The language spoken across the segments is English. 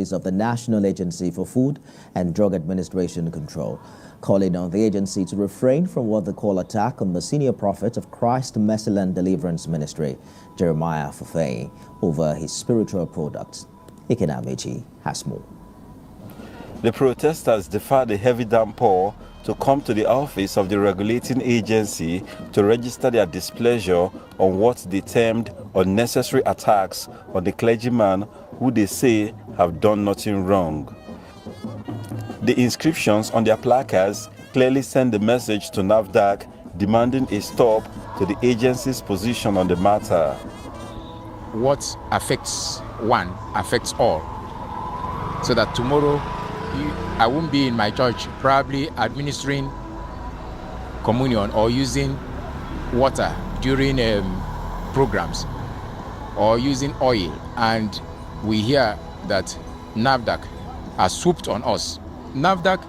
of the National Agency for Food and Drug Administration Control, calling on the agency to refrain from what they call attack on the senior prophet of Christ Mercy Land Deliverance Ministry, Jeremiah Omoto, over his spiritual products. Ikenamechi has more. The protesters defied the heavy downpour to come to the office of the regulating agency to register their displeasure on what they termed unnecessary attacks on the clergyman who they say have done nothing wrong. The inscriptions on their placards clearly send the message to NAFDAC demanding a stop to the agency's position on the matter. What affects one affects all. So that tomorrow I won't be in my church probably administering communion or using water during programs or using oil, and we hear that NAFDAC has swooped on us. NAFDAC,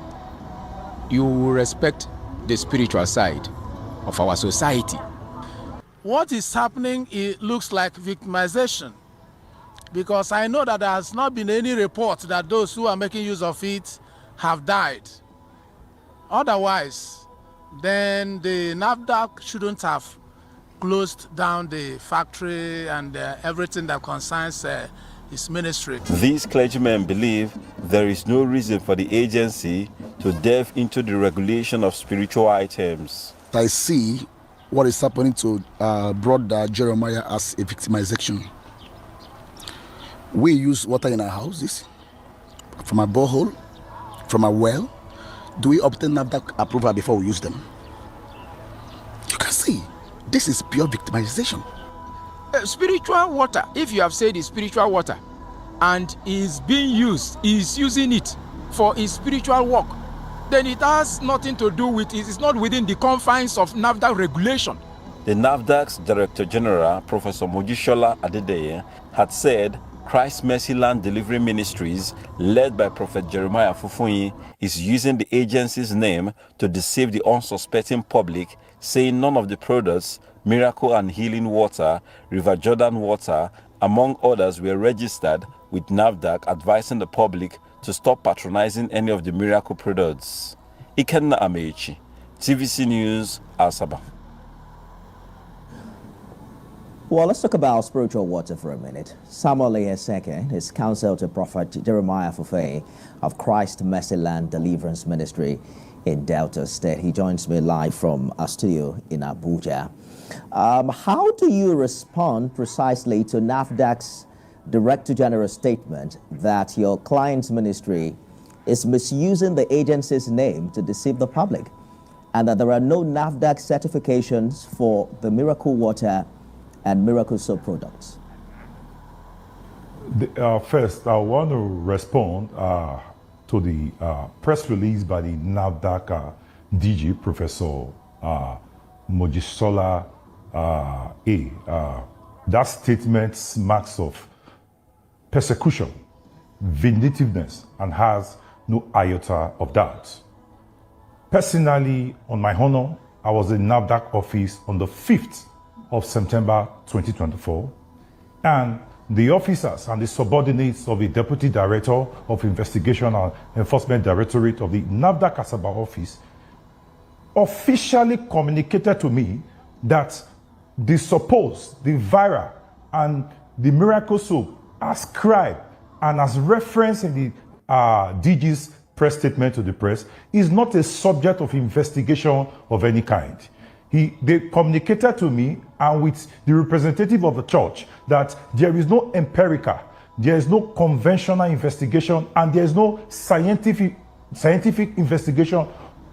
you will respect the spiritual side of our society. What is happening, it looks like victimization, because I know that there has not been any report that those who are making use of it have died. Otherwise, then the NAFDAC shouldn't have closed down the factory and everything that concerns his ministry. These clergymen believe there is no reason for the agency to delve into the regulation of spiritual items. I see what is happening to brother Jeremiah as a victimization. We use water in our houses, from a borehole, from a well. Do we obtain NAFDAC approval before we use them? You can see, this is pure victimization. Spiritual water, if you have said it's spiritual water and is being used, is using it for his spiritual work, then it has nothing to do with it. It's not within the confines of NAFDAC regulation. The NAFDAC's Director General, Professor Mojisola Adedeye, had said Christ Mercy Land Delivery Ministries, led by Prophet Jeremiah Omoto, is using the agency's name to deceive the unsuspecting public, saying none of the products, Miracle and Healing Water, River Jordan Water, among others, were registered with NAFDAC, advising the public to stop patronizing any of the Miracle products. Ikenamechi, TVC News, Asaba. Well, let's talk about spiritual water for a minute. Samuel Eheseke is counsel to Prophet Jeremiah Omoto of Christ Mercy Land Deliverance Ministry in Delta State. He joins me live from our studio in Abuja. How do you respond precisely to NAFDAC's Director-General statement that your client's ministry is misusing the agency's name to deceive the public, and that there are no NAFDAC certifications for the Miracle Water and Miracle Soap products? First, I want to respond to the press release by the NAFDAC DG, Professor Mojisola A. That statement marks of persecution, vindictiveness, and has no iota of doubt. Personally, on my honor, I was in NAFDAC office on the 5th of September 2024, and the officers and the subordinates of the Deputy Director of Investigation and Enforcement Directorate of the NAFDAC Asaba office officially communicated to me that the viral and the Miracle Soap ascribed and as referenced in the DG's press statement to the press is not a subject of investigation of any kind. They communicated to me and with the representative of the church that there is no empirical, there is no conventional investigation, and there is no scientific investigation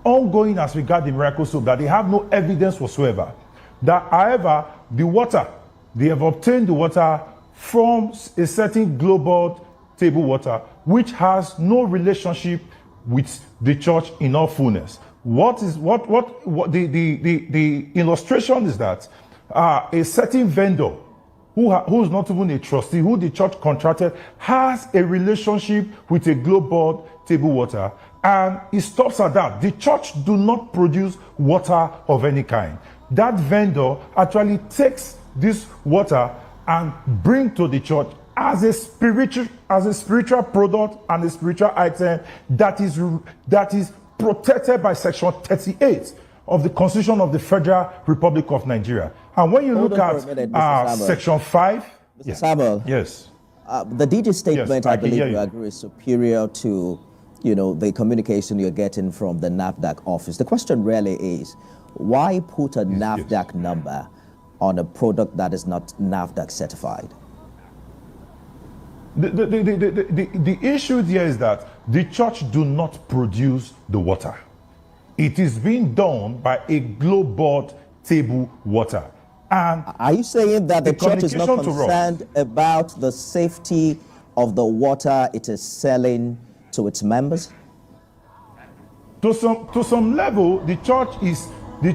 ongoing as regards the Miracle Soap, that they have no evidence whatsoever. That, however, the water, they have obtained the water from a certain global table water, which has no relationship with the church in all fullness. The illustration is that a certain vendor who is not even a trustee, who the church contracted, has a relationship with a global table water, and it stops at that. The church do not produce water of any kind. That vendor actually takes this water and bring to the church as a spiritual product and a spiritual item that is protected by Section 38 of the Constitution of the Federal Republic of Nigeria. And when you look at Section 5, Mr. Samuel, yes, the DG statement, yes, I believe you you agree, is superior to, the communication you're getting from the NAFDAC office. The question really is, why put a NAFDAC number on a product that is not NAFDAC certified? The issue there is that the church do not produce the water. It is being done by a global table water. And are you saying that the church is not concerned about the safety of the water it is selling to its members? To some level, the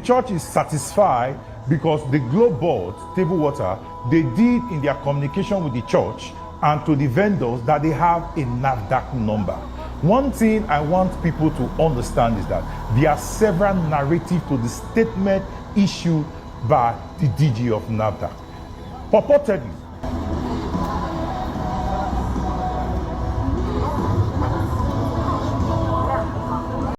church is satisfied because the global table water, they did in their communication with the church and to the vendors that they have a NAFDAC number. One thing I want people to understand is that there are several narratives to the statement issued by the DG of NAFDAC. Purportedly,